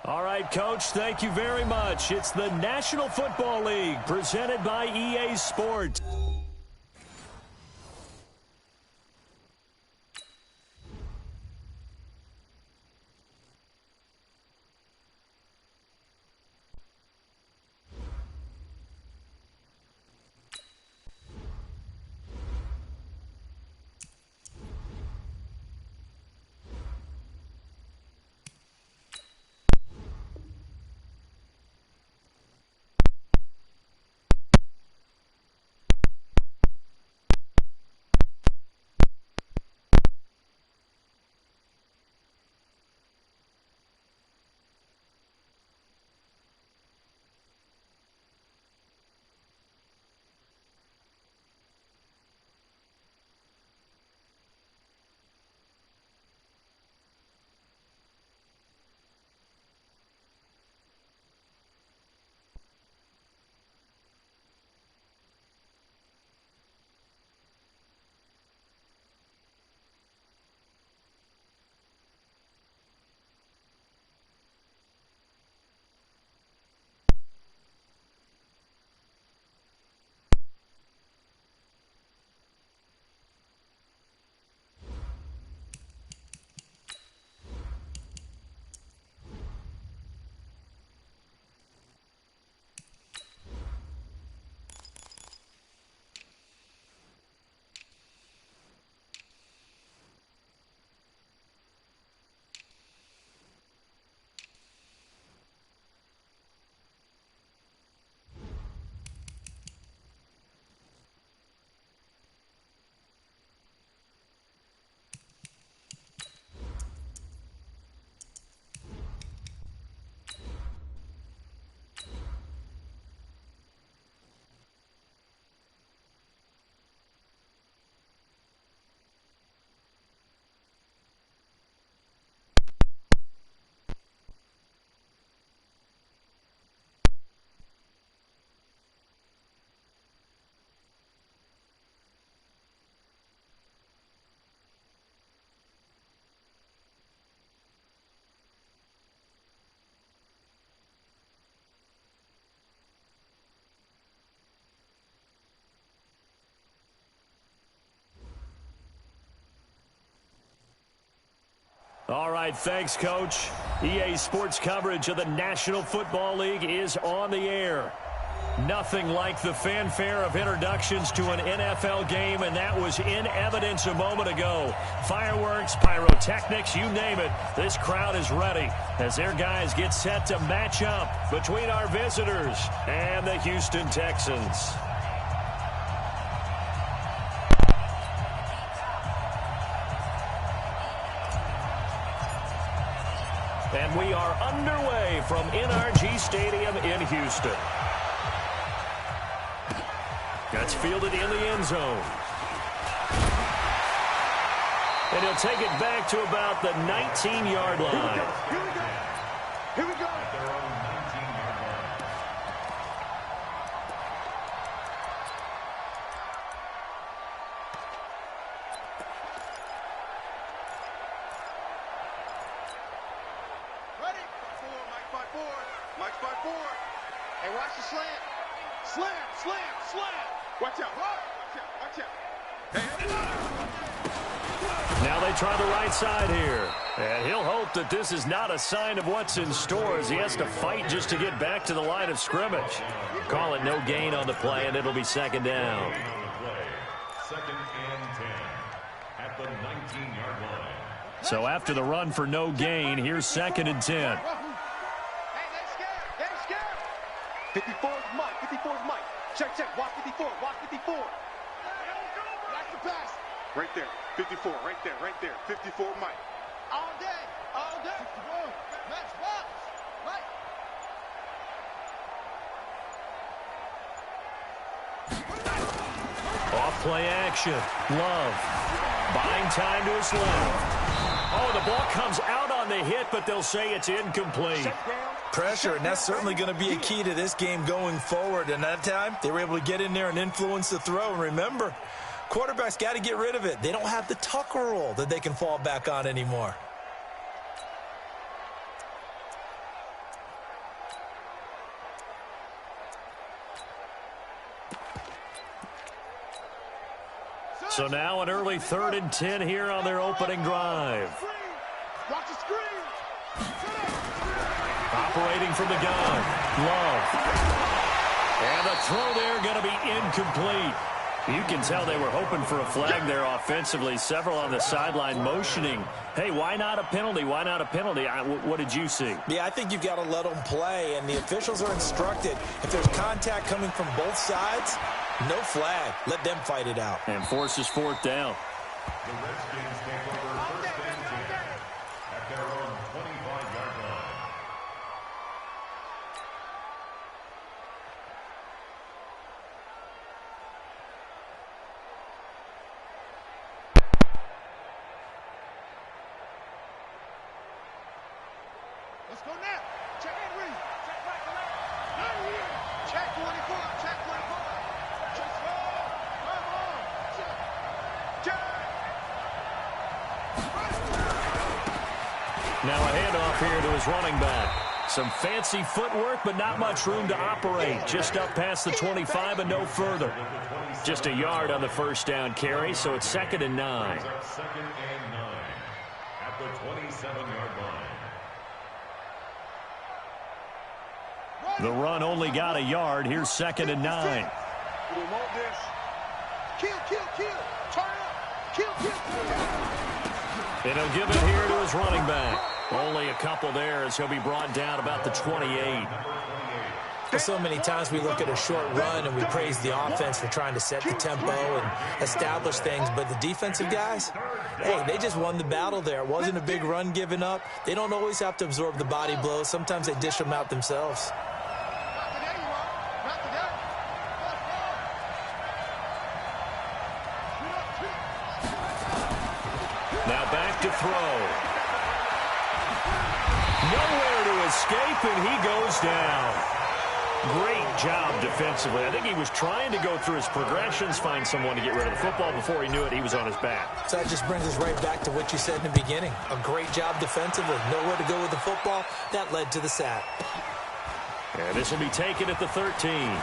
All right, Coach, thank you very much. It's the National Football League presented by EA Sports. All right, thanks, Coach. EA Sports coverage of the National Football League is on the air. Nothing like the fanfare of introductions to an NFL game, and that was in evidence a moment ago. Fireworks, pyrotechnics, you name it. This crowd is ready as their guys get set to match up between our visitors and the Houston Texans. And we are underway from NRG Stadium in Houston. That's fielded in the end zone. And he'll take it back to about the 19-yard line. Here we go. Here we go. Now they try the right side here. And he'll hope that this is not a sign of what's in store as he has to fight just to get back to the line of scrimmage. Call it no gain on the play, and it'll be second down. Second and 10 at the 19-yard line. So after the run for no gain, here's second and 10. Hey, they're scared. 54 is Mike. 54 is Mike. Check. Watch 54. Watch 54. That's the pass. Right there. 54. Right there. 54 Mike. All day. Match box. Mike. Off play action. Love. Buying time to his left. Oh, the ball comes out on the hit, but they'll say it's incomplete. Pressure, and that's certainly going to be a key to this game going forward. And that time, they were able to get in there and influence the throw. And remember, quarterbacks got to get rid of it. They don't have the Tucker rule that they can fall back on anymore. So now an early 3rd and 10 here on their opening drive. Watch the screen. Operating from the gun. Love. And the throw there going to be incomplete. You can tell they were hoping for a flag there offensively. Several on the sideline motioning. Hey, why not a penalty? Why not a penalty? What did you see? Yeah, I think you've got to let them play, and the officials are instructed. If there's contact coming from both sides, no flag. Let them fight it out. And forces 4th down. The Redskins take over 1st and 10 at their own 25-yard line. Let's go now. Check and read. Check right, left. Not here. Check 24. Check 24. Check 4. Come on. Check. Check. Now a handoff here to his running back. Some fancy footwork, but not much room to operate. Just up past the 25 and no further. Just a yard on the 1st down carry, so it's 2nd and 9. 2nd and 9 at the 27-yard line. The run only got a yard. Here's 2nd and 9. We don't want this. Kill, kill, kill. Turn up. Kill, kill, kill. And he'll give it here to his running back. Only a couple there as he'll be brought down about the 28. So many times we look at a short run and we praise the offense for trying to set the tempo and establish things, but the defensive guys, hey, they just won the battle there. It wasn't a big run given up. They don't always have to absorb the body blows. Sometimes they dish them out themselves. Now back to throw. Nowhere to escape, and he goes down. Great job defensively. I think he was trying to go through his progressions, find someone to get rid of the football. Before he knew it, he was on his back. So that just brings us right back to what you said in the beginning. A great job defensively. Nowhere to go with the football. That led to the sack. And this will be taken at the 13.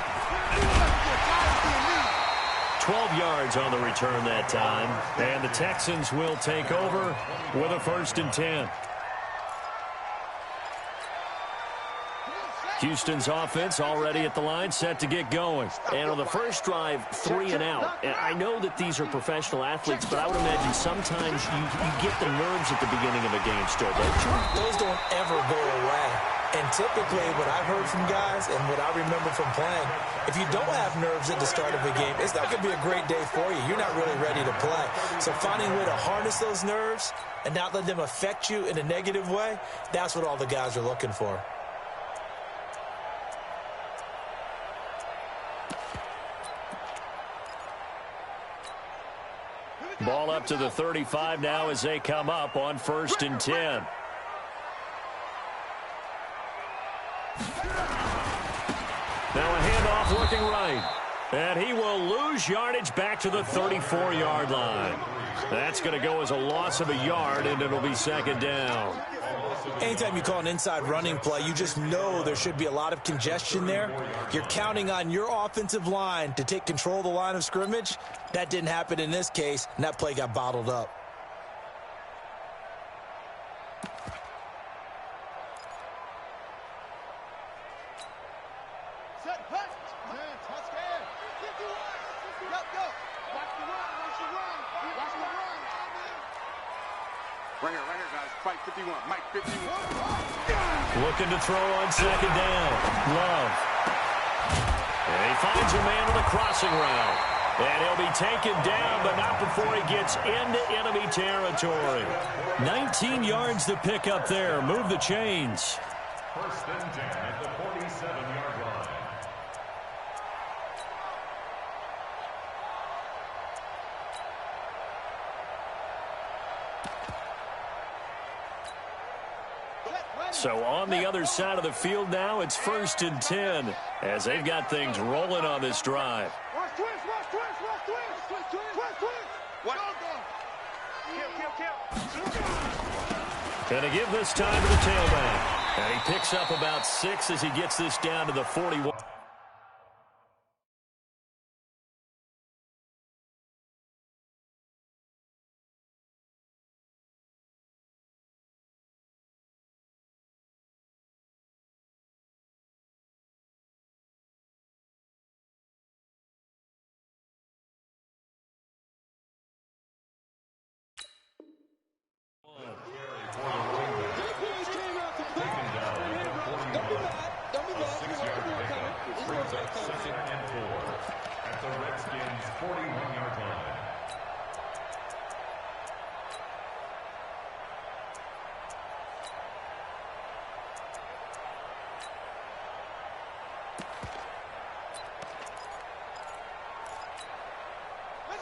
12 yards on the return that time. And the Texans will take over with a 1st and 10. Houston's offense already at the line, set to get going. And on the first drive, 3 and out. And I know that these are professional athletes, but I would imagine sometimes you get the nerves at the beginning of a game still, don't you? Those don't ever go away. And typically what I've heard from guys and what I remember from playing, if you don't have nerves at the start of a game, it's not going to be a great day for you. You're not really ready to play. So finding a way to harness those nerves and not let them affect you in a negative way, that's what all the guys are looking for. Ball up to the 35 now as they come up on 1st and 10. Now a handoff looking right. And he will lose yardage back to the 34-yard line. That's going to go as a loss of a yard, and it'll be 2nd down. Anytime you call an inside running play, you just know there should be a lot of congestion there. You're counting on your offensive line to take control of the line of scrimmage. That didn't happen in this case, and that play got bottled up. Set, punch. Man, touchdown. Go, go. Watch the run. Watch the run. Watch the run. Right here, guys. Fight 51. Mike 51. Looking to throw on 2nd down. Love. And he finds a man on the crossing route. And he'll be taken down, but not before he gets into enemy territory. 19 yards to pick up there. Move the chains. 1st and 10 at the 47-yard line. So on the other side of the field now, it's 1st and 10 as they've got things rolling on this drive. Watch twist, watch twist, watch twist. Twist, twist, twist, twist. What? Kill. And to give this time to the tailback. And he picks up about 6 as he gets this down to the 41.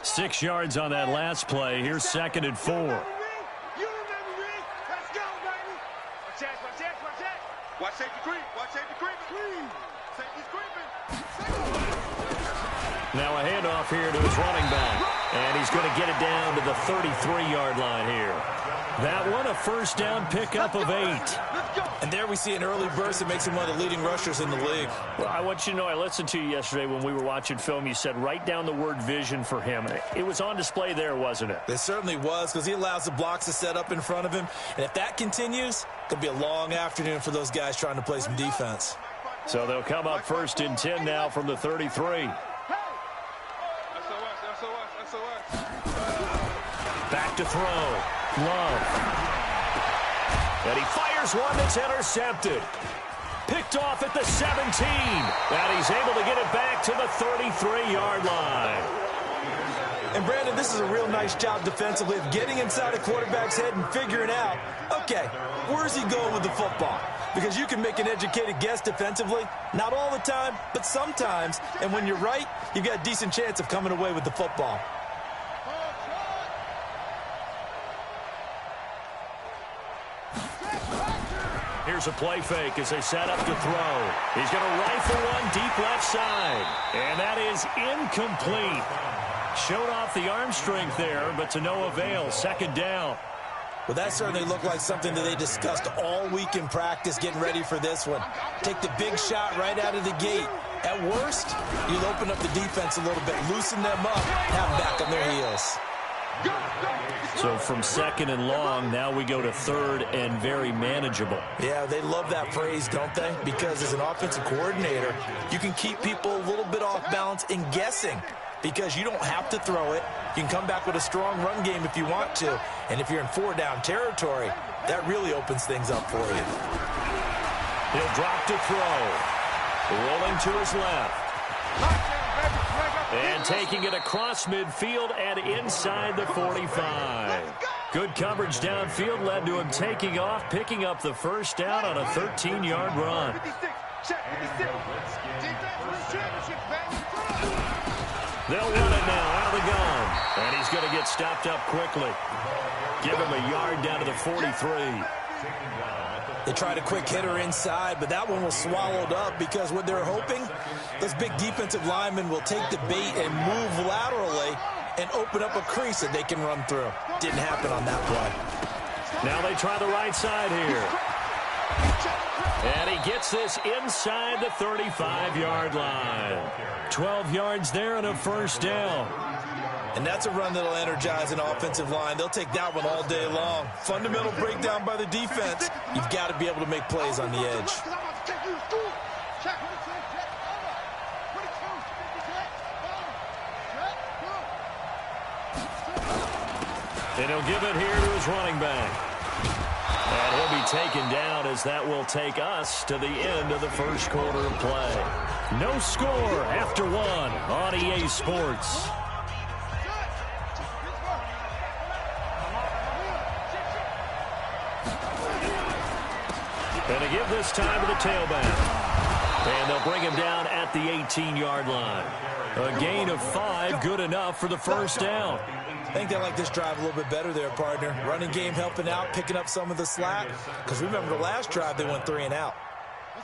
6 yards on that last play. Here's 2nd and 4. You remember me? Let's go, baby. Watch that, watch that, watch that. Watch safety creep. Watch safety creeping. Safety's creeping. Now a handoff here to his running back. And he's going to get it down to the 33-yard line here. That one a first down pickup of 8. And there we see an early burst that makes him one of the leading rushers in the league. Well, I want you to know, I listened to you yesterday when we were watching film. You said write down the word vision for him. It was on display there, wasn't it? It certainly was, because he allows the blocks to set up in front of him. And if that continues, it could be a long afternoon for those guys trying to play some defense. So they'll come up 1st and 10 now from the 33. Back to throw. Love. And he fires one that's intercepted. Picked off at the 17. And he's able to get it back to the 33-yard line. And, Brandon, this is a real nice job defensively of getting inside a quarterback's head and figuring out, okay, where's he going with the football? Because you can make an educated guess defensively. Not all the time, but sometimes. And when you're right, you've got a decent chance of coming away with the football. Here's a play fake as they set up to throw. He's going to rifle one deep left side. And that is incomplete. Showed off the arm strength there, but to no avail. 2nd down. Well, that certainly looked like something that they discussed all week in practice, getting ready for this one. Take the big shot right out of the gate. At worst, you'll open up the defense a little bit, loosen them up, have them back on their heels. So from 2nd and long, now we go to 3rd and very manageable. Yeah, they love that phrase, don't they? Because as an offensive coordinator, you can keep people a little bit off balance and guessing, because you don't have to throw it. You can come back with a strong run game if you want to. And if you're in 4-down territory, that really opens things up for you. He'll drop to throw. Rolling to his left. And taking it across midfield and inside the 45. Good coverage downfield led to him taking off, picking up the first down on a 13-yard run. They'll run it now out of the gun. And he's going to get stopped up quickly. Give him a yard down to the 43. They tried a quick hitter inside, but that one was swallowed up because what they're hoping, those big defensive linemen will take the bait and move laterally and open up a crease that they can run through. Didn't happen on that play. Now they try the right side here. And he gets this inside the 35-yard line. 12 yards there and a first down. And that's a run that'll energize an offensive line. They'll take that one all day long. Fundamental breakdown by the defense. You've got to be able to make plays on the edge. And he'll give it here to his running back. And he'll be taken down as that will take us to the end of the first quarter of play. No score after 1 on EA Sports. And to give this time to the tailback. And they'll bring him down at the 18-yard line. A gain of 5, good enough for the first down. I think they like this drive a little bit better there, partner. Running game helping out, picking up some of the slack. Because remember, the last drive, they went 3 and out.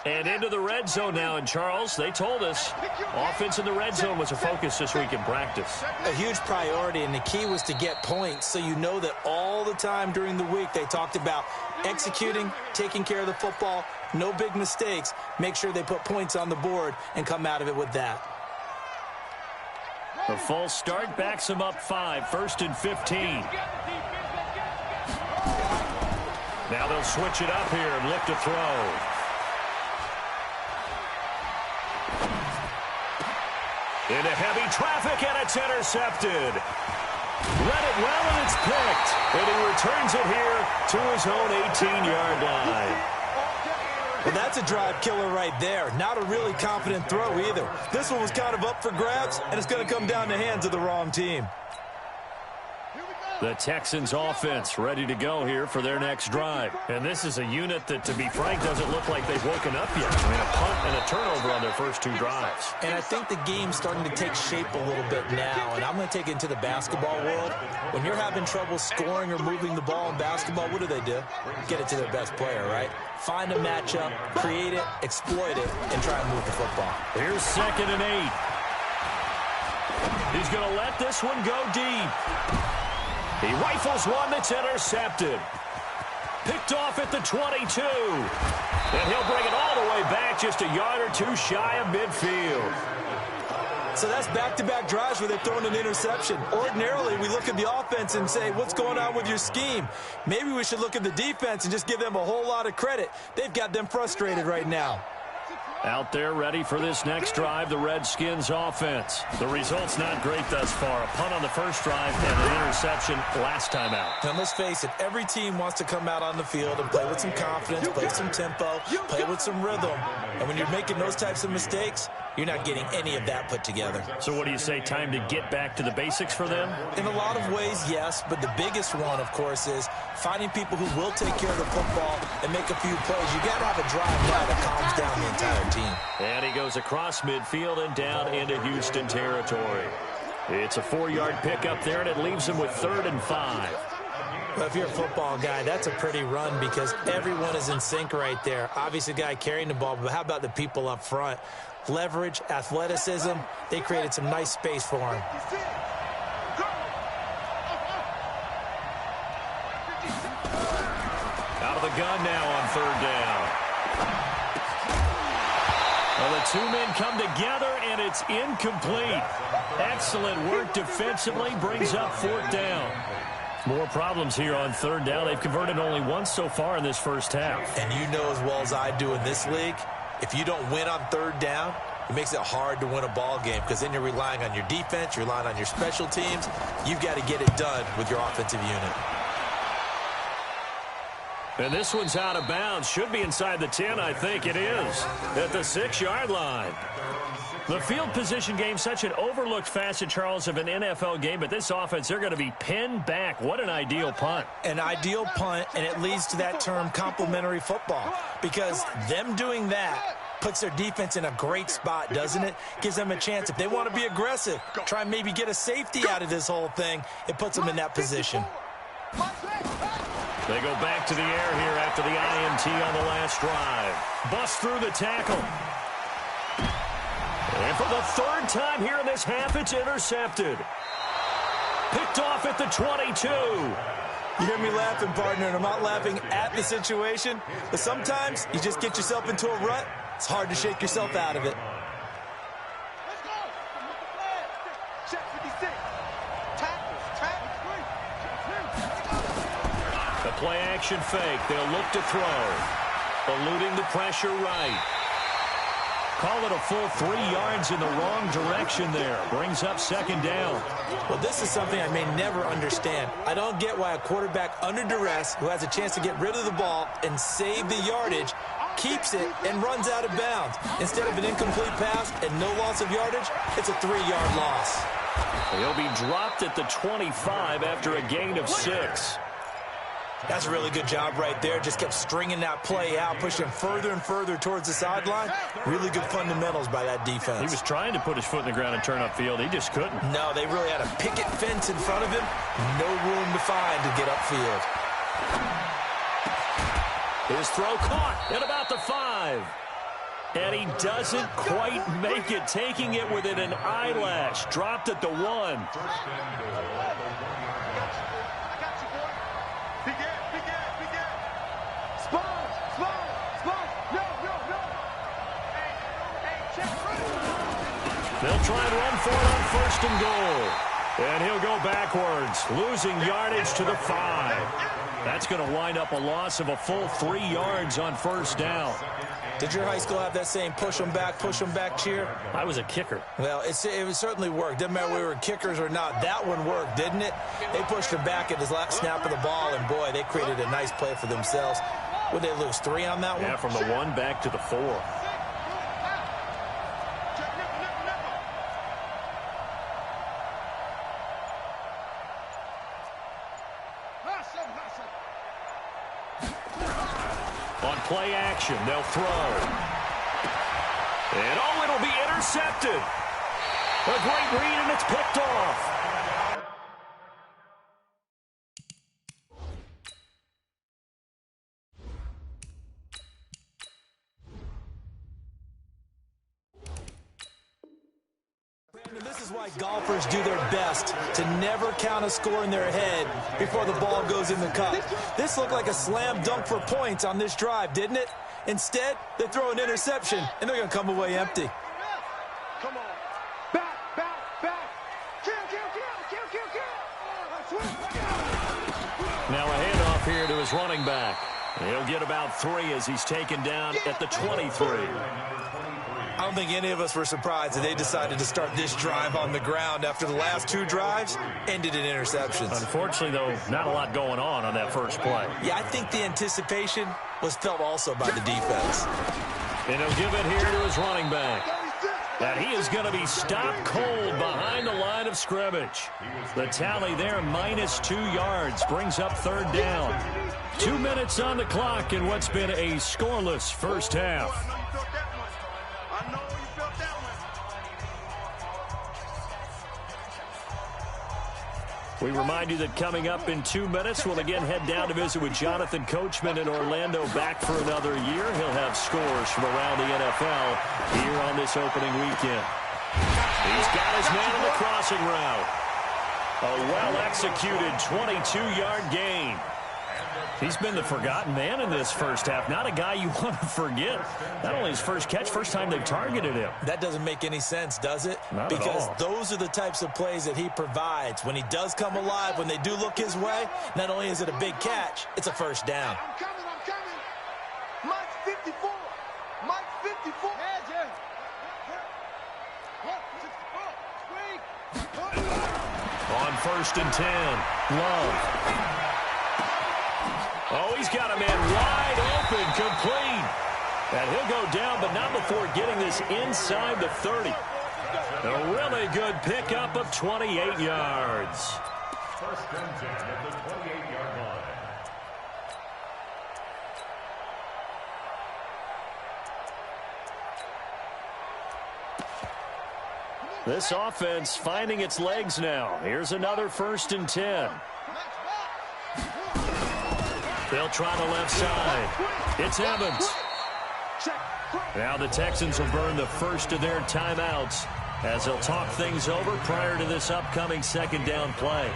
And into the red zone now. And, Charles, they told us offense in the red zone was a focus this week in practice. A huge priority, and the key was to get points. So you know that all the time during the week they talked about executing, taking care of the football, no big mistakes. Make sure they put points on the board and come out of it with that. The false start backs him up 5, 1st and 15. Now they'll switch it up here and look to throw. Into heavy traffic, and it's intercepted. Read it well, and it's picked. And he returns it here to his own 18-yard line. Well, that's a drive killer right there. Not a really confident throw either. This one was kind of up for grabs, and it's going to come down the hands of the wrong team. Here we go. The Texans offense ready to go here for their next drive. And this is a unit that, to be frank, doesn't look like they've woken up yet. I mean, a punt and a turnover on their first 2 drives. And I think the game's starting to take shape a little bit now. And I'm going to take it into the basketball world. When you're having trouble scoring or moving the ball in basketball, what do? Get it to their best player, right? Find a matchup, create it, exploit it, and try and move the football. Here's 2nd and 8. He's going to let this one go deep. He rifles one that's intercepted. Picked off at the 22. And he'll bring it all the way back just a yard or 2 shy of midfield. So that's back-to-back drives where they've thrown an interception. Ordinarily, we look at the offense and say, what's going on with your scheme? Maybe we should look at the defense and just give them a whole lot of credit. They've got them frustrated right now. Out there ready for this next drive, the Redskins offense. The result's not great thus far. A punt on the first drive and an interception last time out. And let's face it, every team wants to come out on the field and play with some confidence, play some tempo, play with some rhythm. And when you're making those types of mistakes, you're not getting any of that put together. So what do you say, time to get back to the basics for them? In a lot of ways, yes, but the biggest one, of course, is finding people who will take care of the football and make a few plays. You got to have a drive now that calms down the entire team. And he goes across midfield and down into Houston territory. It's a 4-yard pickup there, and it leaves him with 3rd and 5. Well, if you're a football guy, that's a pretty run because everyone is in sync right there. Obviously, the guy carrying the ball, but how about the people up front? Leverage, athleticism, they created some nice space for him. Out of the gun now on 3rd down. Well, the 2 men come together, and it's incomplete. Excellent work defensively, brings up 4th down. More problems here on 3rd down. They've converted only once so far in this first half. And you know as well as I do in this league, if you don't win on 3rd down, it makes it hard to win a ball game because then you're relying on your defense, you're relying on your special teams. You've got to get it done with your offensive unit. And this one's out of bounds. Should be inside the 10, I think it is, at the 6-yard line. The field position game, such an overlooked facet, Charles, of an NFL game, but this offense, they're going to be pinned back. What an ideal punt. An ideal punt, and it leads to that term complementary football because them doing that puts their defense in a great spot, doesn't it? Gives them a chance. If they want to be aggressive, try and maybe get a safety out of this whole thing, it puts them in that position. They go back to the air here after the INT on the last drive. Bust through the tackle. And for the 3rd time here in this half, it's intercepted. Picked off at the 22. You hear me laughing, partner, and I'm not laughing at the situation, but sometimes you just get yourself into a rut. It's hard to shake yourself out of it. Let's go. Check 56. Tackles. The play action fake. They'll look to throw. Eluding the pressure right. Call it a full 3 yards in the wrong direction there. Brings up 2nd down. Well, this is something I may never understand. I don't get why a quarterback under duress who has a chance to get rid of the ball and save the yardage keeps it and runs out of bounds. Instead of an incomplete pass and no loss of yardage, it's a 3-yard loss. He'll be dropped at the 25 after a gain of 6. That's a really good job right there. Just kept stringing that play out, pushing further and further towards the sideline. Really good fundamentals by that defense. He was trying to put his foot in the ground and turn upfield. He just couldn't. No, they really had a picket fence in front of him. No room to find to get upfield. His throw caught at about the 5. And he doesn't quite make it, taking it within an eyelash. Dropped at the 1. They'll try and run for it on 1st and goal. And he'll go backwards, losing yardage to the 5. That's going to wind up a loss of a full 3 yards on 1st down. Did your high school have that saying, push them back cheer? I was a kicker. Well, it certainly worked. Didn't matter whether we were kickers or not. That one worked, didn't it? They pushed him back at his last snap of the ball, and, boy, they created a nice play for themselves. Would they lose 3 on that one? Yeah, from the 1 back to the 4. On play action, they'll throw. And, oh, it'll be intercepted. A great read, and it's picked off. This is why golfers do their best to never count a score in their head before the ball goes in the cup. This looked like a slam dunk for points on this drive, didn't it? Instead, they throw an interception, and they're going to come away empty. Come on. Back. Kill. Now a handoff here to his running back. He'll get about 3 as he's taken down at the 23. I don't think any of us were surprised that they decided to start this drive on the ground after the last 2 drives ended in interceptions. Unfortunately, though, not a lot going on that first play. Yeah, I think the anticipation was felt also by the defense. And he'll give it here to his running back. And he is going to be stopped cold behind the line of scrimmage. The tally there, -2 yards, brings up 3rd down. 2 minutes on the clock in what's been a scoreless first half. We remind you that coming up in 2 minutes, we'll again head down to visit with Jonathan Coachman in Orlando, back for another year. He'll have scores from around the NFL here on this opening weekend. He's got his man on the crossing route. A well-executed 22-yard gain. He's been the forgotten man in this first half. Not a guy you want to forget. Not only his first catch, first time they've targeted him. That doesn't make any sense, does it? Not because at all. Those are the types of plays that he provides. When he does come alive, when they do look his way, not only is it a big catch, it's a first down. I'm coming. Mike's 54. Mike's 54. On 1st and 10, Love. Oh, he's got a man wide open, complete. And he'll go down, but not before getting this inside the 30. A really good pickup of 28 yards. 1st and 10 at the 28-yard line. This offense finding its legs now. Here's another 1st and 10. They'll try the left side. It's Evans. Now the Texans will burn the first of their timeouts as they'll talk things over prior to this upcoming 2nd down play.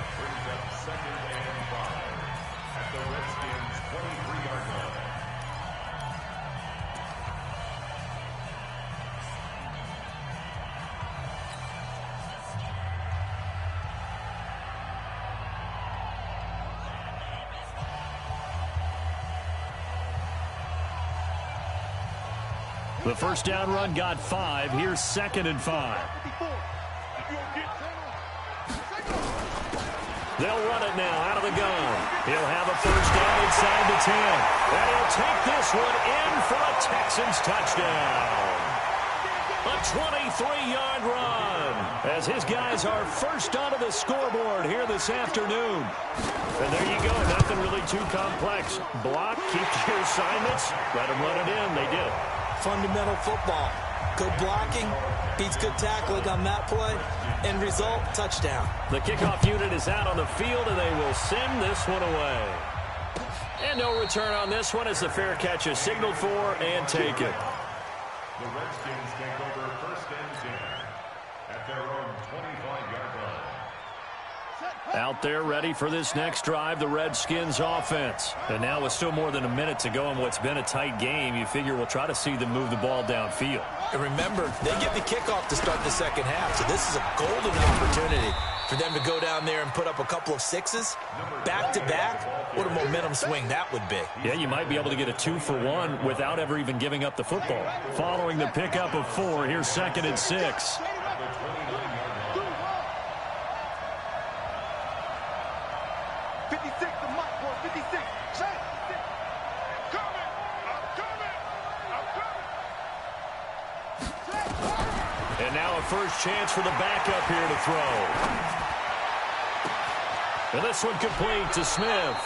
The first down run got 5. Here's 2nd and 5. They'll run it now out of the gun. He'll have a first down inside the 10. And he'll take this one in for a Texans touchdown. A 23-yard run as his guys are first onto the scoreboard here this afternoon. And there you go. Nothing really too complex. Block, keep your assignments, let them run it in. They did. Fundamental football. Good blocking beats good tackling on that play. End result, touchdown. The kickoff unit is out on the field, and they will send this one away. And no return on this one as the fair catch is signaled for and taken. The Redskins take over 1st and 10 at their own 25-yard line. Out there ready for this next drive, the Redskins offense. And now with still more than a minute to go in what's been a tight game, you figure we'll try to see them move the ball downfield. And remember, they get the kickoff to start the 2nd half, so this is a golden opportunity for them to go down there and put up a couple of 6s back-to-back. What a momentum swing that would be. Yeah, you might be able to get a 2-for-1 without ever even giving up the football. Following the pickup of 4, here's 2nd and 6. 56, the Mike, boy, 56. Check. I'm coming. And now a first chance for the backup here to throw. And this one complete to Smith.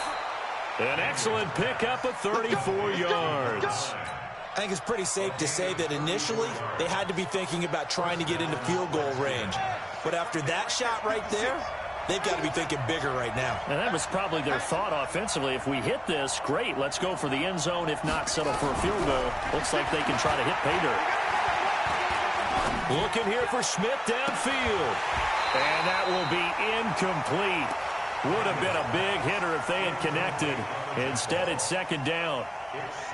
An excellent pickup of 34 yards. I think it's pretty safe to say that initially they had to be thinking about trying to get into field goal range. But after that shot right there, they've got to be thinking bigger right now. And that was probably their thought offensively. If we hit this, great. Let's go for the end zone. If not, settle for a field goal. Looks like they can try to hit pay dirt. Looking here for Smith downfield. And that will be incomplete. Would have been a big hitter if they had connected. Instead, it's second down.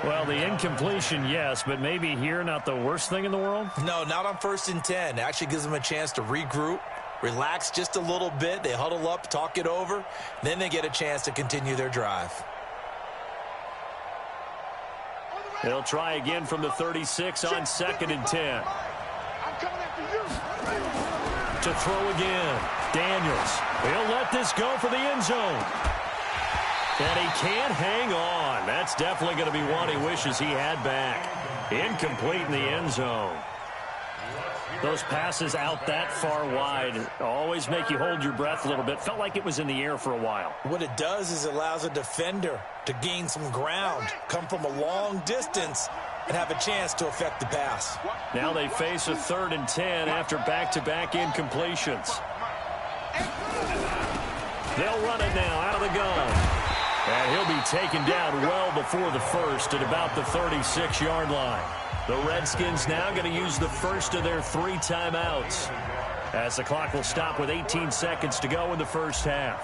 Well, the incompletion, yes, but maybe here not the worst thing in the world? No, not on 1st and 10. Actually gives them a chance to regroup, relax just a little bit. They huddle up, talk it over. Then they get a chance to continue their drive. They'll try again from the 36 on 2nd and 10. To throw again. Daniels. He'll let this go for the end zone. And he can't hang on. That's definitely going to be one he wishes he had back. Incomplete in the end zone. Those passes out that far wide always make you hold your breath a little bit. Felt like it was in the air for a while. What it does is it allows a defender to gain some ground, come from a long distance, and have a chance to affect the pass. Now they face a 3rd and 10 after back-to-back incompletions. They'll run it now out of the gun. And he'll be taken down well before the first at about the 36-yard line. The Redskins now going to use the first of their 3 timeouts, as the clock will stop with 18 seconds to go in the first half.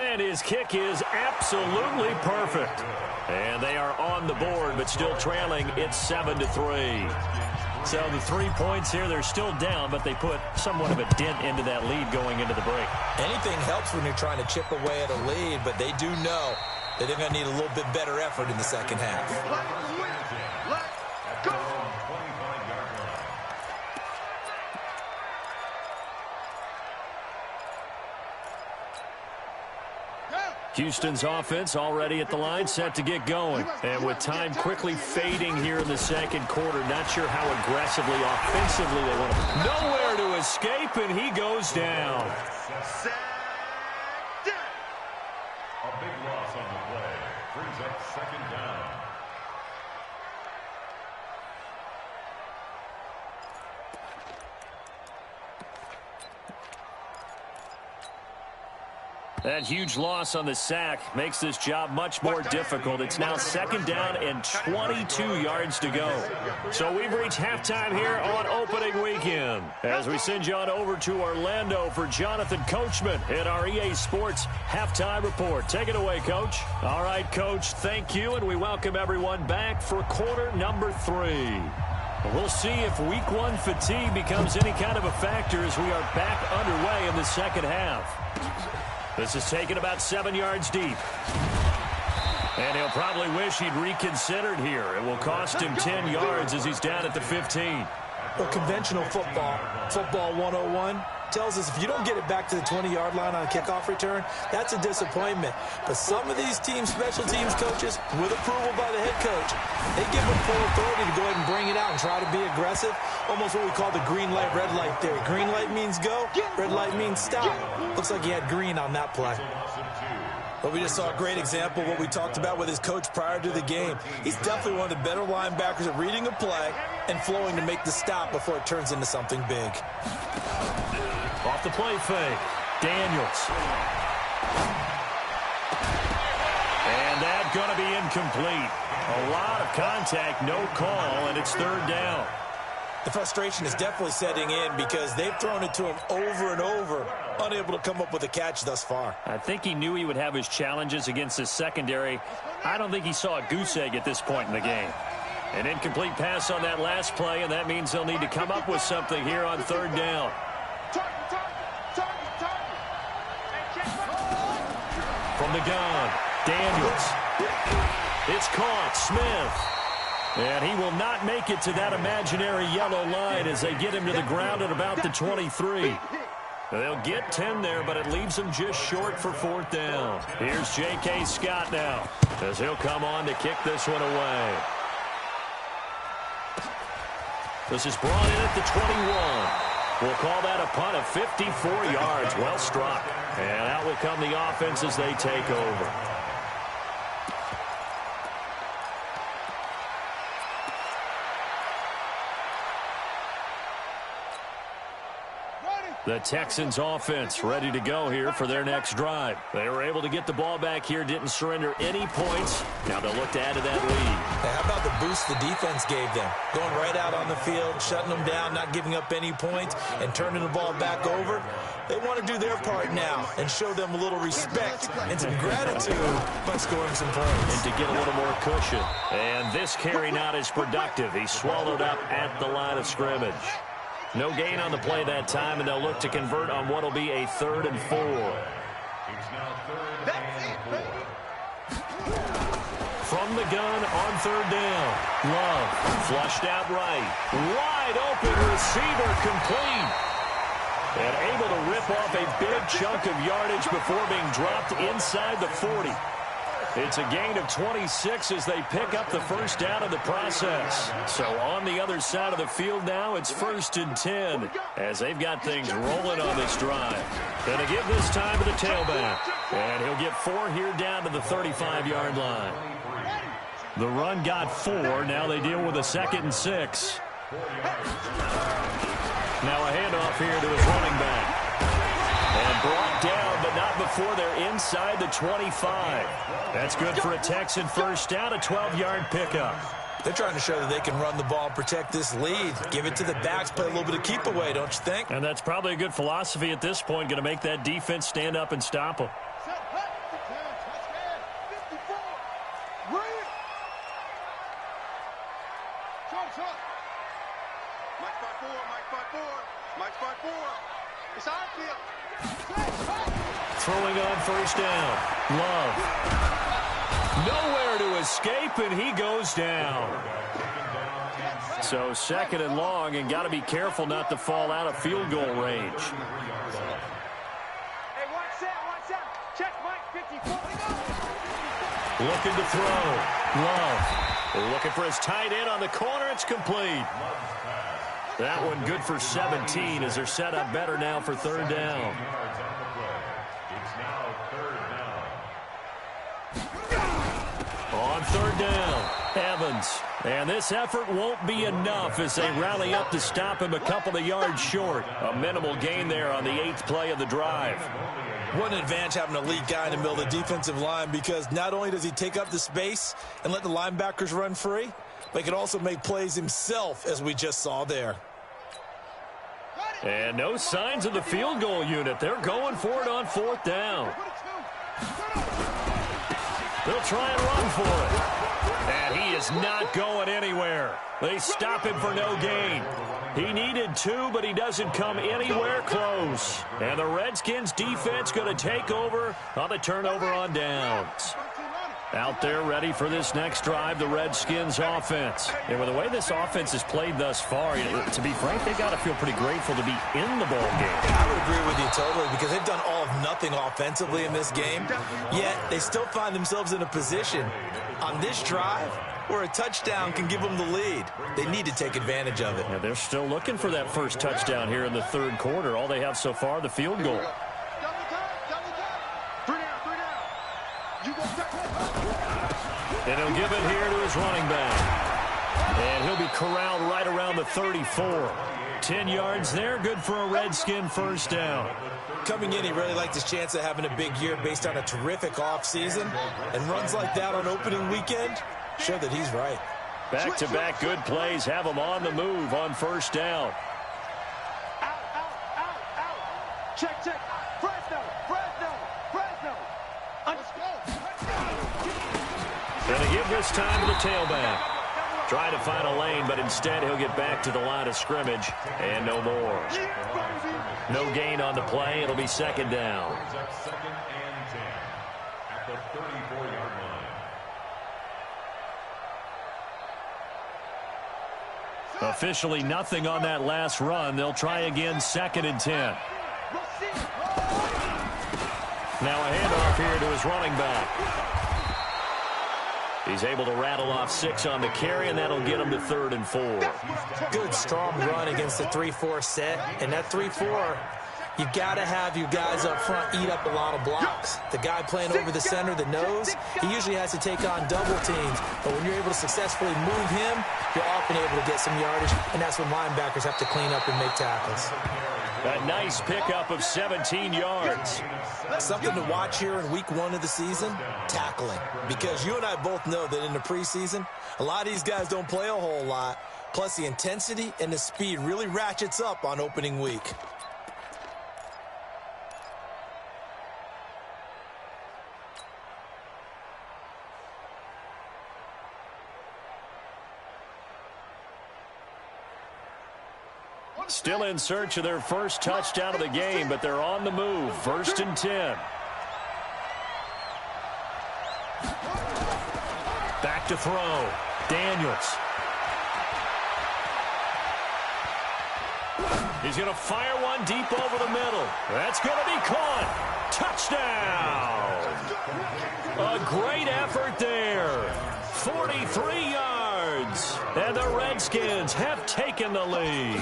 And his kick is absolutely perfect. And they are on the board, but still trailing. It's 7-3. So the 3 points here, they're still down, but they put somewhat of a dent into that lead going into the break. Anything helps when you're trying to chip away at a lead, but they do know that they're going to need a little bit better effort in the second half. Let's go. Houston's offense already at the line, set to get going. And with time quickly fading here in the second quarter, not sure how aggressively, offensively they want to. Nowhere to escape, and he goes down. A big loss on the play. Brings up 2nd down. That huge loss on the sack makes this job much more difficult. It's now 2nd down and 22 yards to go. So we've reached halftime here on opening weekend. As we send you on over to Orlando for Jonathan Coachman in our EA Sports Halftime Report. Take it away, Coach. All right, Coach, thank you, and we welcome everyone back for quarter number 3. We'll see if week 1 fatigue becomes any kind of a factor as we are back underway in the second half. This is taken about 7 yards deep. And he'll probably wish he'd reconsidered here. It will cost him 10 yards as he's down at the 15. Well, conventional football 101, tells us if you don't get it back to the 20-yard line on a kickoff return, that's a disappointment. But some of these special teams coaches, with approval by the head coach, they give them full authority to go ahead and bring it out and try to be aggressive. Almost what we call the green light, red light theory. Green light means go, red light means stop. Looks like he had green on that play. But we just saw a great example of what we talked about with his coach prior to the game. He's definitely one of the better linebackers at reading a play and flowing to make the stop before it turns into something big. Off the play fake, Daniels. And that's going to be incomplete. A lot of contact, no call, and it's 3rd down. The frustration is definitely setting in because they've thrown it to him over and over, unable to come up with a catch thus far. I think he knew he would have his challenges against his secondary. I don't think he saw a goose egg at this point in the game. An incomplete pass on that last play, and that means they'll need to come up with something here on 3rd down. From the gun, Daniels. It's caught, Smith. And he will not make it to that imaginary yellow line as they get him to the ground at about the 23. They'll get 10 there, but it leaves them just short for 4th down. Here's J.K. Scott now as he'll come on to kick this one away. This is brought in at the 21. We'll call that a punt of 54 yards. Well struck. And out will come the offense as they take over. The Texans offense ready to go here for their next drive. They were able to get the ball back here, didn't surrender any points. Now they'll look to add to that lead. Hey, how about the boost the defense gave them? Going right out on the field, shutting them down, not giving up any points, and turning the ball back over. They want to do their part now and show them a little respect and some gratitude by scoring some points. And to get a little more cushion. And this carry not as productive. He's swallowed up at the line of scrimmage. No gain on the play that time, and they'll look to convert on what will be a 3rd and 4. It's now 3rd and 4. From the gun on 3rd down. Love flushed out right. Wide open receiver complete. And able to rip off a big chunk of yardage before being dropped inside the 40. It's a gain of 26 as they pick up the first down in the process. So on the other side of the field now, it's 1st and 10 as they've got things rolling on this drive. Going to give this time to the tailback. And he'll get 4 here down to the 35-yard line. The run got 4. Now they deal with a 2nd and 6. Now a handoff here to his running back. And brought down, but not before they're inside the 25. That's good for a Texan first down, a 12-yard pickup. They're trying to show that they can run the ball and protect this lead. Give it to the backs, play a little bit of keep away, don't you think? And that's probably a good philosophy at this point, going to make that defense stand up and stop them. Throwing on first down. Love. Nowhere to escape, and he goes down. So 2nd and long, and got to be careful not to fall out of field goal range. Hey, watch that. Check Mike, 54. Looking to throw. Love. Looking for his tight end on the corner. It's complete. That one good for 17 as they're set up better now for 3rd down. On 3rd down, Evans. And this effort won't be enough as they rally up to stop him a couple of yards short. A minimal gain there on the 8th play of the drive. What an advantage having a lead guy in the middle of the defensive line, because not only does he take up the space and let the linebackers run free, but he can also make plays himself, as we just saw there. And no signs of the field goal unit. They're going for it on 4th down. They'll try and run for it. And he is not going anywhere. They stop him for no gain. He needed 2, but he doesn't come anywhere close. And the Redskins defense going to take over on the turnover on downs. Out there ready for this next drive, the Redskins offense. And with the way this offense has played thus far, to be frank, they've got to feel pretty grateful to be in the ball game. I would agree with you totally, because they've done all of nothing offensively in this game, yet they still find themselves in a position on this drive where a touchdown can give them the lead. They need to take advantage of it. Yeah, they're still looking for that first touchdown here in the 3rd quarter. All they have so far, the field goal. And he'll give it here to his running back. And he'll be corralled right around the 34. 10 yards there, good for a Redskin first down. Coming in, he really liked his chance of having a big year based on a terrific offseason. And runs like that on opening weekend show that he's right. Back-to-back good plays have him on the move on first down. Out. Check. Fresno. Going to give this time to the tailback. Trying to find a lane, but instead he'll get back to the line of scrimmage. And no more. No gain on the play. It'll be 2nd down. 2nd and 10 at the 34-yard line. Officially nothing on that last run. They'll try again 2nd and 10. Now a handoff here to his running back. He's able to rattle off 6 on the carry, and that'll get him to 3rd and 4. Good, strong run against the 3-4 set. And that 3-4, you've got to have your guys up front eat up a lot of blocks. The guy playing over the center, the nose, he usually has to take on double teams. But when you're able to successfully move him, you're often able to get some yardage, and that's when linebackers have to clean up and make tackles. A nice pickup of 17 yards. Something to watch here in week 1 of the season, tackling. Because you and I both know that in the preseason, a lot of these guys don't play a whole lot. Plus, the intensity and the speed really ratchets up on opening week. Still in search of their first touchdown of the game, but they're on the move. 1st and 10. Back to throw. Daniels. He's going to fire one deep over the middle. That's going to be caught. Touchdown. A great effort there. 43 yards. And the Redskins have taken the lead.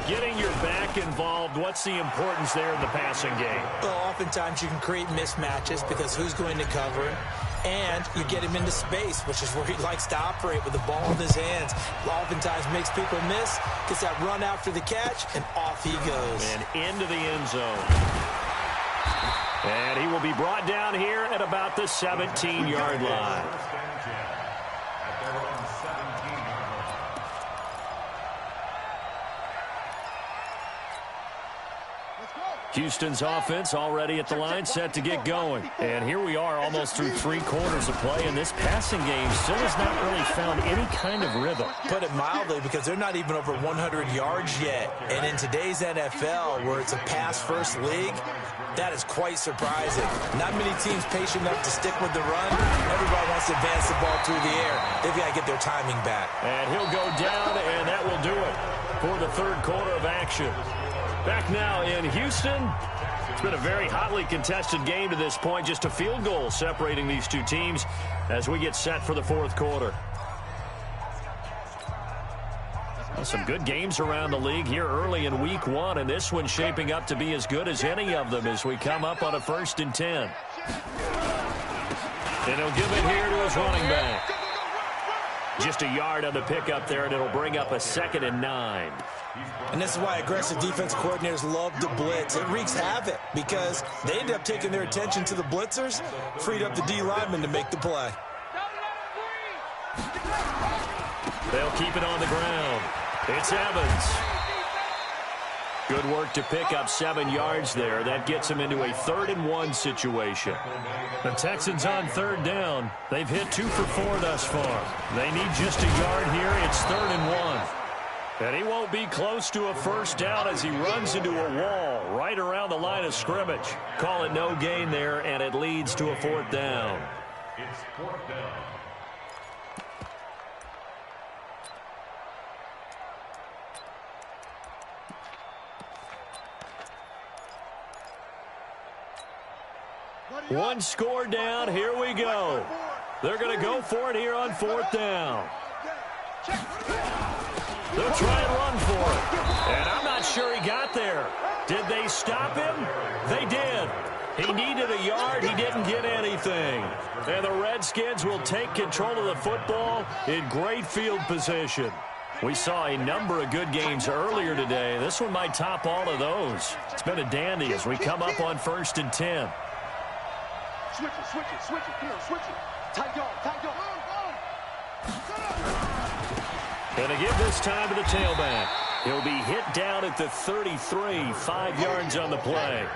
Getting your back involved, what's the importance there in the passing game? Well, oftentimes you can create mismatches because who's going to cover him? And you get him into space, which is where he likes to operate with the ball in his hands. Oftentimes makes people miss, gets that run after the catch, and off he goes. And into the end zone. And he will be brought down here at about the 17-yard line. Houston's offense already at the line, set to get going. And here we are almost through 3 quarters of play, and this passing game still has not really found any kind of rhythm. Put it mildly, because they're not even over 100 yards yet. And in today's NFL, where it's a pass-first league, that is quite surprising. Not many teams patient enough to stick with the run. Everybody wants to advance the ball through the air. They've got to get their timing back. And he'll go down, and that will do it for the 3rd quarter of action. Back now in Houston. It's been a very hotly contested game to this point. Just a field goal separating these two teams as we get set for the 4th quarter. Well, some good games around the league here early in week 1, and this one shaping up to be as good as any of them as we come up on a 1st and 10. And he'll give it here to his running back. Just a yard on the pickup there, and it'll bring up a 2nd and 9. And this is why aggressive defense coordinators love to blitz. It wreaks havoc because they end up taking their attention to the blitzers, freed up the D lineman to make the play. They'll keep it on the ground. It's Evans. Good work to pick up 7 yards there. That gets them into a 3rd and 1 situation. The Texans on 3rd down. They've hit 2 for 4 thus far. They need just a yard here. It's 3rd and 1. And he won't be close to a 1st down as he runs into a wall right around the line of scrimmage. Call it no gain there, and it leads to a 4th down. It's 4th down. One score down. Here we go. They're going to go for it here on 4th down. They'll try and run for it. And I'm not sure he got there. Did they stop him? They did. He needed a yard. He didn't get anything. And the Redskins will take control of the football in great field position. We saw a number of good games earlier today. This one might top all of those. It's been a dandy as we come up on 1st and 10. Switch it, switch it, switch it. Come on, switch it. Tight yard, tight yard. And to give this time to the tailback. He'll be hit down at the 33, 5 yards on the play.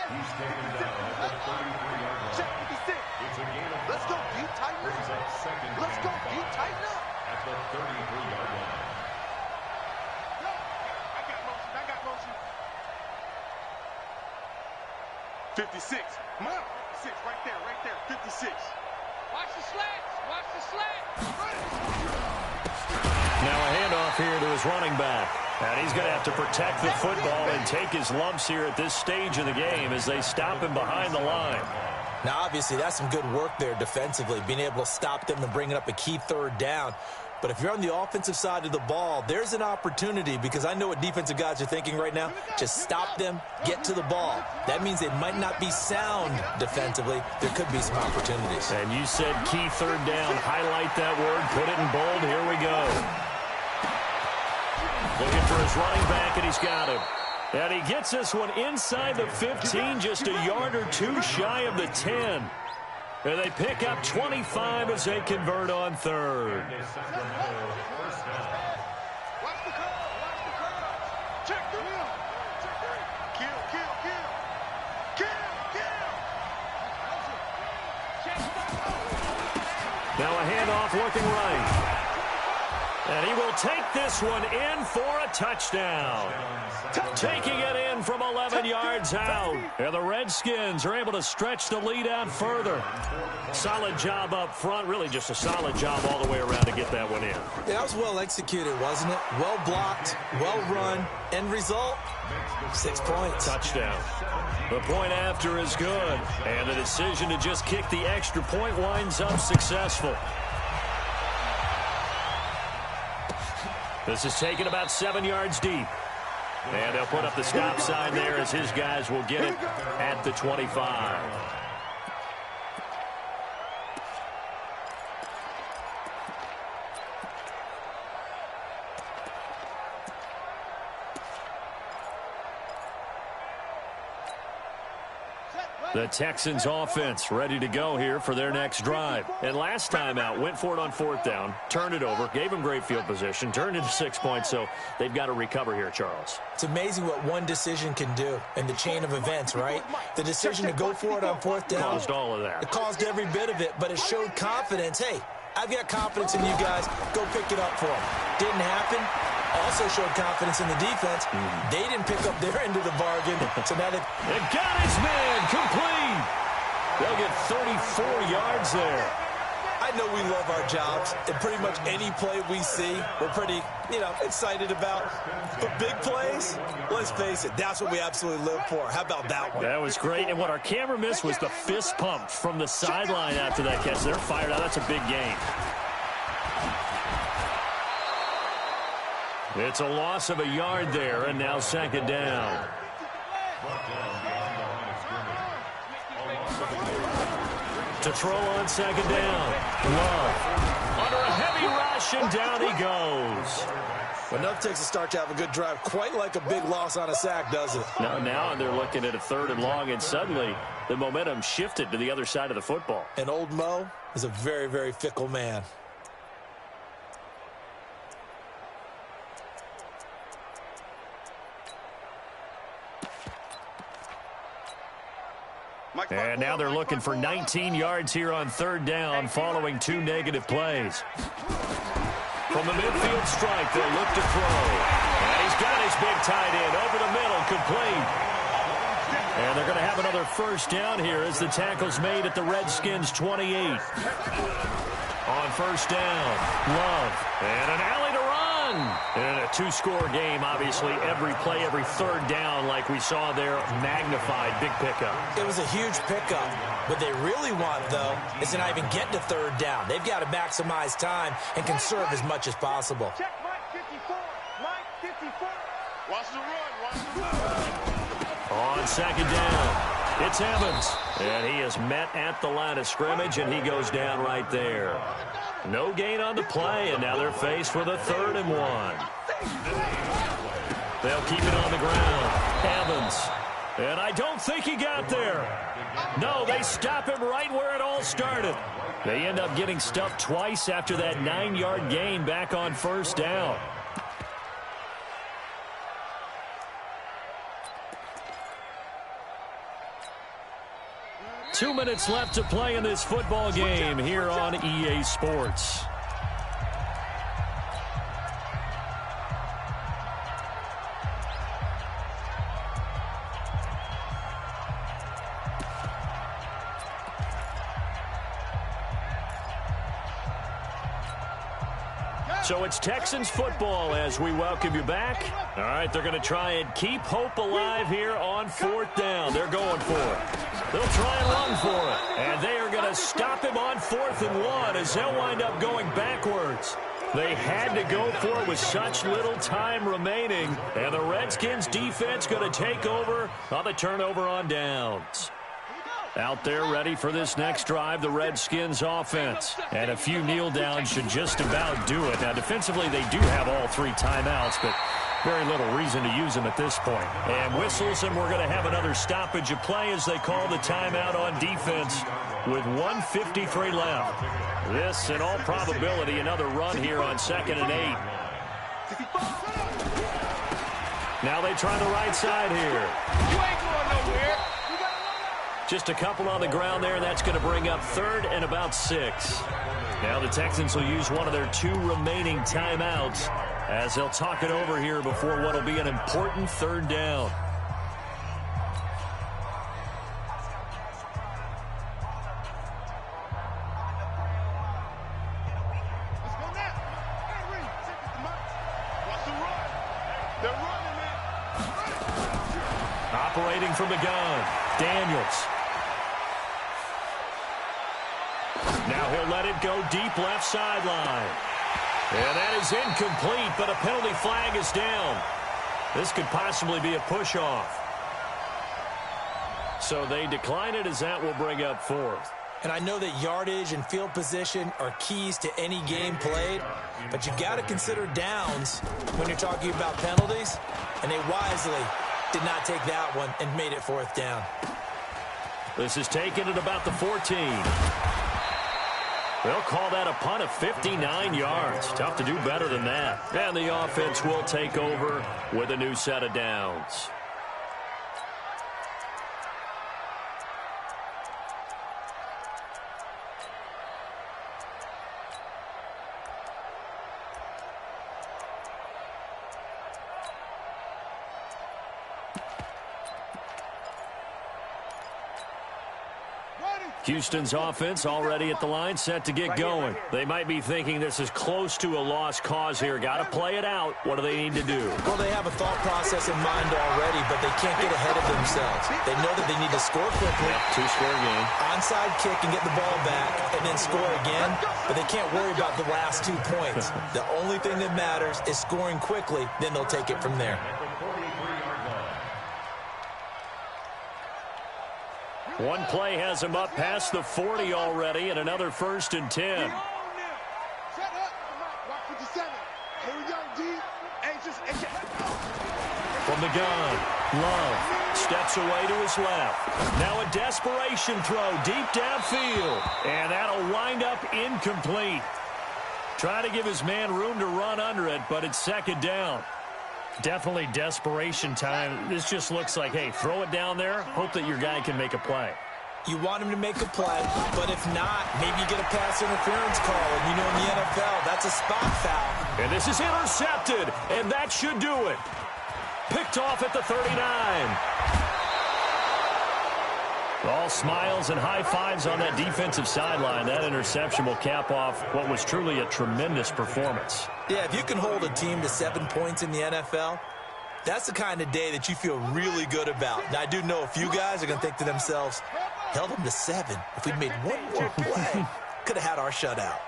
He's taken down at the 33-yard line. Check 56. It's a gain of 5. Let's go, deep, tighten Brings up. up 2nd Let's go, and 5 deep, tighten up. at the 33-yard line. I got motion. 56. Come on. 56, right there. 56. Watch the slats. Watch the slats. Now a handoff here to his running back. And he's going to have to protect the football and take his lumps here at this stage of the game as they stop him behind the line. Now, obviously, that's some good work there defensively, being able to stop them and bringing up a key third down. But if you're on the offensive side of the ball, there's an opportunity, because I know what defensive guys are thinking right now. Just stop them, get to the ball. That means they might not be sound defensively. There could be some opportunities. And you said key third down. Highlight that word. Put it in bold. Here we go. Looking for his running back, and he's got him. And he gets this one inside the 15, just a yard or two shy of the 10. And they pick up 25 as they convert on third. Now a handoff looking right. And he will take this one in for a touchdown. Taking it in from 11 yards out. And the Redskins are able to stretch the lead out further. Solid job up front. Really just a solid job all the way around to get that one in. Yeah, that was well executed, wasn't it? Well blocked, well run. End result, 6 points. Touchdown. The point after is good. And the decision to just kick the extra point winds up successful. This is taken about 7 yards deep. And they'll put up the stop sign there as his guys will get it at the 25. The Texans offense ready to go here for their next drive. And last time out, went for it on fourth down, turned it over, gave them great field position, turned into 6 points, so they've got to recover here, Charles. It's amazing what one decision can do in the chain of events, right? The decision to go for it on fourth down. Caused all of that. It caused every bit of it, but it showed confidence. Hey, I've got confidence in you guys. Go pick it up for them. Didn't happen. Also showed confidence in the defense. They didn't pick up their end of the bargain. So now they got his man complete. They'll get 34 yards there. I know we love our jobs, and pretty much any play we see, we're pretty, excited about. But big plays, let's face it, that's what we absolutely live for. How about that one? That was great. And what our camera missed was the fist pump from the sideline after that catch. They're fired out. That's a big game. It's a loss of a yard there, and now second down. To throw on second down. Love. Under a heavy rush, and down he goes. Enough takes a start to have a good drive. Quite like a big loss on a sack, doesn't it? Now they're looking at a third and long, and suddenly the momentum shifted to the other side of the football. And old Mo is a very, very fickle man. And now they're looking for 19 yards here on third down following 2 negative plays. From the midfield strike, they'll look to throw. And he's got his big tight end over the middle, complete. And they're going to have another first down here as the tackle's made at the Redskins' 28. On first down, Love. And an alley to run. And a two-score game, obviously, every play, every third down, like we saw there, magnified, big pickup. It was a huge pickup. What they really want, though, is to not even get to third down. They've got to maximize time and conserve as much as possible. Check Mike 54. Mike 54. Watch the run. Watch the run. On second down, it's Evans. And he is met at the line of scrimmage, and he goes down right there. No gain on the play, and now they're faced with a 3rd and 1. They'll keep it on the ground. Evans. And I don't think he got there. No, they stop him right where it all started. They end up getting stuffed twice after that 9-yard gain back on first down. Two minutes left to play in this football game here on EA Sports. So it's Texans football as we welcome you back. All right, they're going to try and keep hope alive here on 4th down. They're going for it. They'll try and run for it. And they are going to stop him on 4th and 1 as they'll wind up going backwards. They had to go for it with such little time remaining. And the Redskins defense going to take over on the turnover on downs. Out there ready for this next drive, the Redskins offense. And a few kneel downs should just about do it. Now, defensively, they do have all 3 timeouts, but very little reason to use them at this point. And whistles, and we're going to have another stoppage of play as they call the timeout on defense with 1:53 left. This, in all probability, another run here on 2nd and 8. Now they try the right side here. You ain't going nowhere. Just a couple on the ground there, and that's going to bring up 3rd and about 6. Now the Texans will use one of their 2 remaining timeouts as they'll talk it over here before what will be an important 3rd down. Operating from the gun, Daniels. Now he'll let it go deep left sideline. And that is incomplete, but a penalty flag is down. This could possibly be a push-off. So they decline it as that will bring up 4th. And I know that yardage and field position are keys to any game played, but you got to consider downs when you're talking about penalties, and they wisely did not take that one and made it 4th down. This is taken at about the 14. They'll call that a punt of 59 yards. Tough to do better than that. And the offense will take over with a new set of downs. Houston's offense already at the line, set to get going. They might be thinking this is close to a lost cause here. Got to play it out. What do they need to do? Well, they have a thought process in mind already, but they can't get ahead of themselves. They know that they need to score quickly. Yep, 2-score game. Onside kick and get the ball back and then score again, but they can't worry about the last 2 points. The only thing that matters is scoring quickly, then they'll take it from there. One play has him up past the 40 already, and another 1st and 10. From the gun, Love steps away to his left. Now a desperation throw deep downfield, and that'll wind up incomplete. Try to give his man room to run under it, but it's 2nd down. Definitely desperation time. This just looks like, hey, throw it down there, hope that your guy can make a play. You want him to make a play, but if not, maybe you get a pass interference call. And you know in the NFL, that's a spot foul. And this is intercepted, and that should do it. Picked off at the 39. All smiles and high fives on that defensive sideline. That interception will cap off what was truly a tremendous performance. Yeah, if you can hold a team to 7 points in the NFL, that's the kind of day that you feel really good about. Now, I do know a few guys are going to think to themselves, held them to 7. If we'd made one more play, could have had our shutout.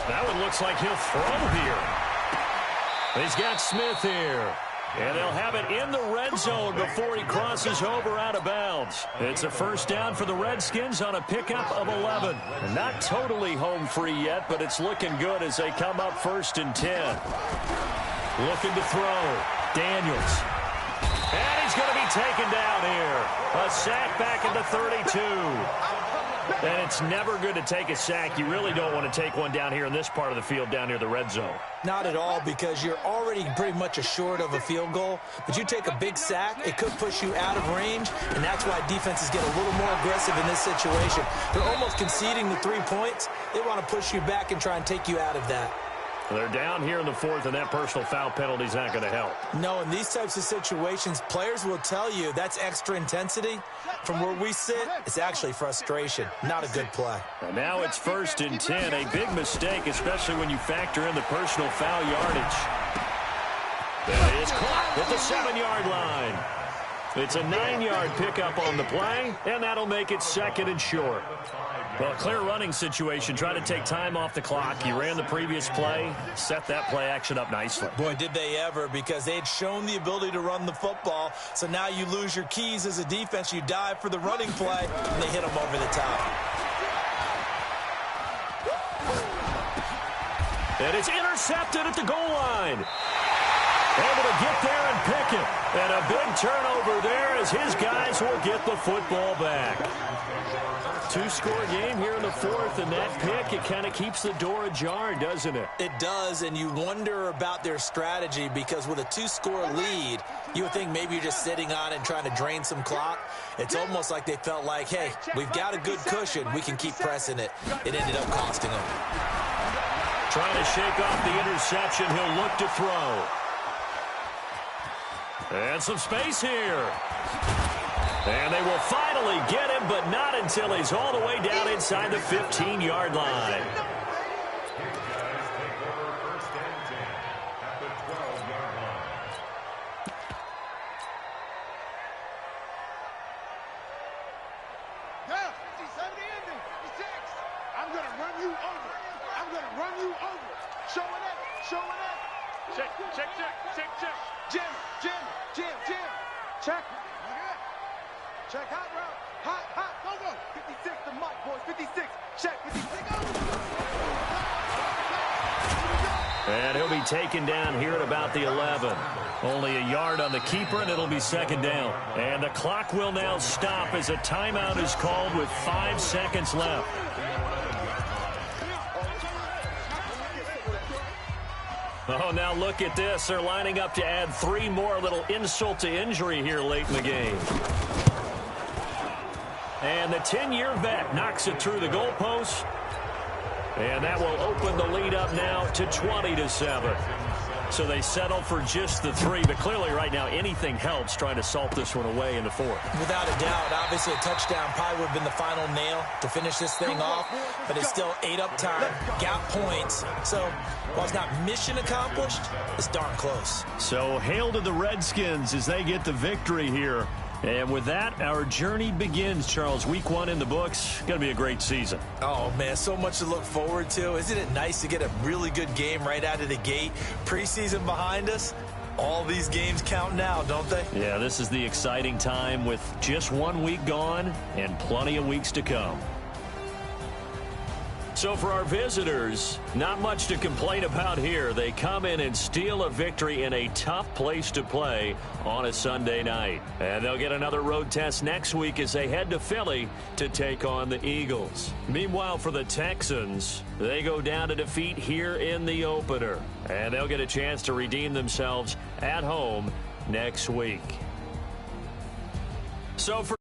That one looks like he'll throw here. He's got Smith here. And they'll have it in the red zone before he crosses over out of bounds. It's a 1st down for the Redskins on a pickup of 11. And not totally home free yet, but it's looking good as they come up 1st and 10. Looking to throw. Daniels. And he's going to be taken down here. A sack back at the 32. And it's never good to take a sack. You really don't want to take one down here in this part of the field down near the red zone. Not at all, because you're already pretty much assured of a field goal. But you take a big sack, it could push you out of range, and that's why defenses get a little more aggressive in this situation. They're almost conceding the 3 points. They want to push you back and try and take you out of that. They're down here in the fourth, and that personal foul penalty is not going to help. No, in these types of situations, players will tell you that's extra intensity. From where we sit, it's actually frustration, not a good play. And now it's 1st and 10, a big mistake, especially when you factor in the personal foul yardage. That is caught at the 7-yard line. It's a 9-yard pickup on the play, and that'll make it 2nd and short. Well, a clear running situation. Try to take time off the clock. He ran the previous play, set that play action up nicely. Boy, did they ever, because they had shown the ability to run the football. So now you lose your keys as a defense. You dive for the running play, and they hit them over the top. And it's intercepted at the goal line. Able to get there and pick it. And a big turnover there as his guys will get the football back. 2-score game here in the fourth, and that pick, it kind of keeps the door ajar, doesn't it? It does, and you wonder about their strategy, because with a 2-score lead, you would think maybe you're just sitting on it and trying to drain some clock. It's almost like they felt like, hey, we've got a good cushion. We can keep pressing it. It ended up costing them. Trying to shake off the interception. He'll look to throw. And some space here. And they will finally get him, but not until he's all the way down inside the 15-yard line. I'm going to run you over. I'm going to run you over. Show it up. Show it up. Check, check, check, check, check. Jim, Jim, Jim, Jim. Check. Check, hot route. Hot, hot, go, go. 56 to Mike, boys. 56. Check, 56. And he'll be taken down here at about the 11. Only a yard on the keeper, and it'll be 2nd down. And the clock will now stop as a timeout is called with 5 seconds left. Oh, now look at this. They're lining up to add 3 more. Little insult to injury here late in the game. And the 10-year vet knocks it through the goalpost. And that will open the lead up now to 20-7. So they settle for just the 3. But clearly right now anything helps trying to salt this one away in the 4th. Without a doubt, obviously a touchdown probably would have been the final nail to finish this thing off. But it's still 8 up time, got points. So while it's not mission accomplished, it's darn close. So hail to the Redskins as they get the victory here. And with that, our journey begins, Charles. Week 1 in the books. Going to be a great season. Oh, man, so much to look forward to. Isn't it nice to get a really good game right out of the gate? Preseason behind us. All these games count now, don't they? Yeah, this is the exciting time with just 1 week gone and plenty of weeks to come. So for our visitors, not much to complain about here. They come in and steal a victory in a tough place to play on a Sunday night. And they'll get another road test next week as they head to Philly to take on the Eagles. Meanwhile, for the Texans, they go down to defeat here in the opener. And they'll get a chance to redeem themselves at home next week. So for